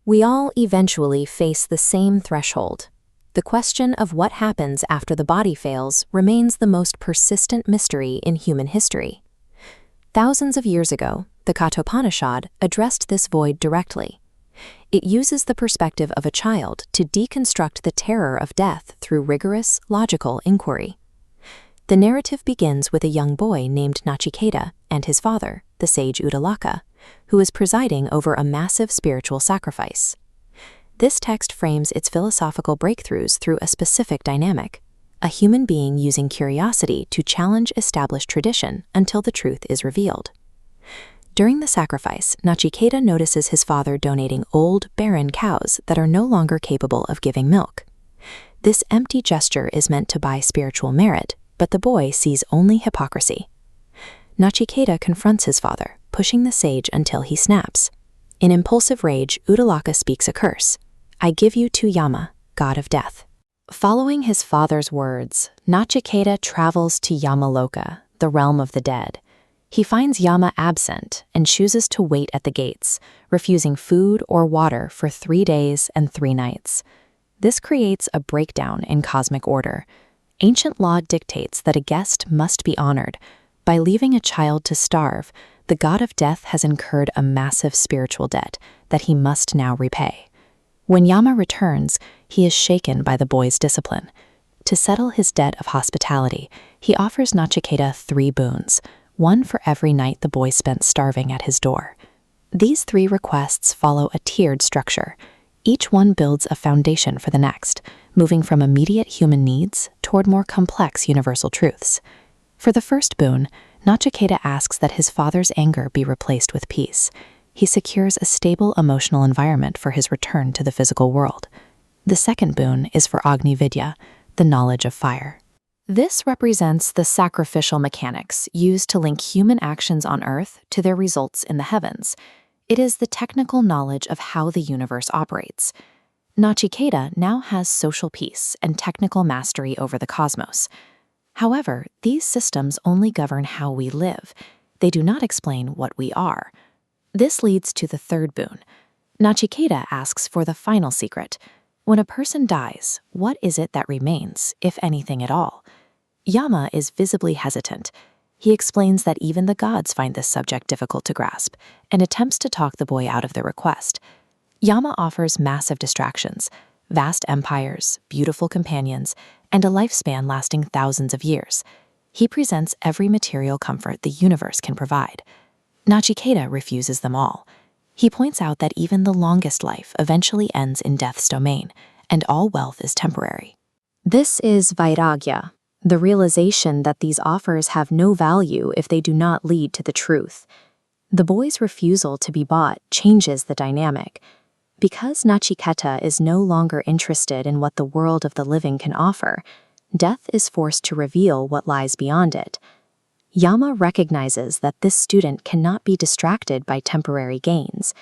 We all eventually face the same threshold. The question of what happens after the body fails remains the most persistent mystery in human history. Thousands of years ago, the Kathopanishad addressed this void directly. It uses the perspective of a child to deconstruct the terror of death through rigorous, logical inquiry. The narrative begins with a young boy named Nachiketa and his father, the sage Uddalaka, who is presiding over a massive spiritual sacrifice. This text frames its philosophical breakthroughs through a specific dynamic, a human being using curiosity to challenge established tradition until the truth is revealed. During the sacrifice, Nachiketa notices his father donating old, barren cows that are no longer capable of giving milk. This empty gesture is meant to buy spiritual merit, but the boy sees only hypocrisy. Nachiketa confronts his father, pushing the sage until he snaps. In impulsive rage, Uddalaka speaks a curse. "I give you to Yama, god of death." Following his father's words, Nachiketa travels to Yamaloka, the realm of the dead. He finds Yama absent and chooses to wait at the gates, refusing food or water for 3 days and 3 nights. This creates a breakdown in cosmic order. Ancient law dictates that a guest must be honored. By leaving a child to starve, the god of death has incurred a massive spiritual debt that he must now repay. When Yama returns, he is shaken by the boy's discipline. To settle his debt of hospitality, he offers Nachiketa 3 boons, one for every night the boy spent starving at his door. These 3 requests follow a tiered structure. Each one builds a foundation for the next, moving from immediate human needs toward more complex universal truths. For the first boon, Nachiketa asks that his father's anger be replaced with peace. He secures a stable emotional environment for his return to the physical world. The second boon is for Agni Vidya, the knowledge of fire. This represents the sacrificial mechanics used to link human actions on Earth to their results in the heavens. It is the technical knowledge of how the universe operates. Nachiketa now has social peace and technical mastery over the cosmos. However, these systems only govern how we live. They do not explain what we are. This leads to the third boon. Nachiketa asks for the final secret. When a person dies, what is it that remains, if anything at all? Yama is visibly hesitant. He explains that even the gods find this subject difficult to grasp and attempts to talk the boy out of the request. Yama offers massive distractions, vast empires, beautiful companions, and a lifespan lasting thousands of years. He presents every material comfort the universe can provide. Nachiketa refuses them all. He points out that even the longest life eventually ends in death's domain, and all wealth is temporary. This is vairagya, the realization that these offers have no value if they do not lead to the truth. The boy's refusal to be bought changes the dynamic. Because Nachiketa is no longer interested in what the world of the living can offer, death is forced to reveal what lies beyond it. Yama recognizes that this student cannot be distracted by temporary gains.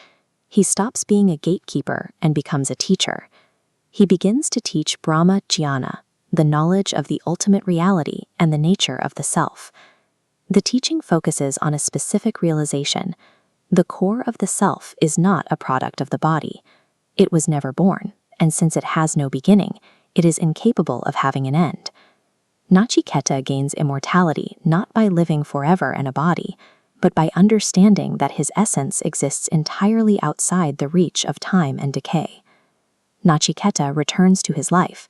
He stops being a gatekeeper and becomes a teacher. He begins to teach Brahma Jnana, the knowledge of the ultimate reality and the nature of the self. The teaching focuses on a specific realization. The core of the self is not a product of the body. It was never born, and since it has no beginning, it is incapable of having an end. Nachiketa gains immortality not by living forever in a body, but by understanding that his essence exists entirely outside the reach of time and decay. Nachiketa returns to his life,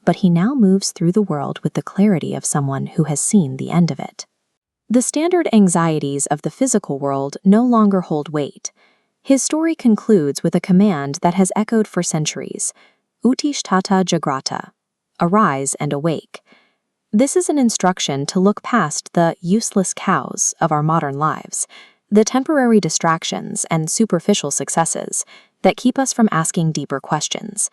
but he now moves through the world with the clarity of someone who has seen the end of it. The standard anxieties of the physical world no longer hold weight. His story concludes with a command that has echoed for centuries, Uttishtata Jagrata, arise and awake. This is an instruction to look past the useless cows of our modern lives, the temporary distractions and superficial successes that keep us from asking deeper questions.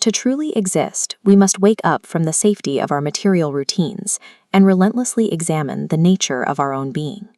To truly exist, we must wake up from the safety of our material routines and relentlessly examine the nature of our own being.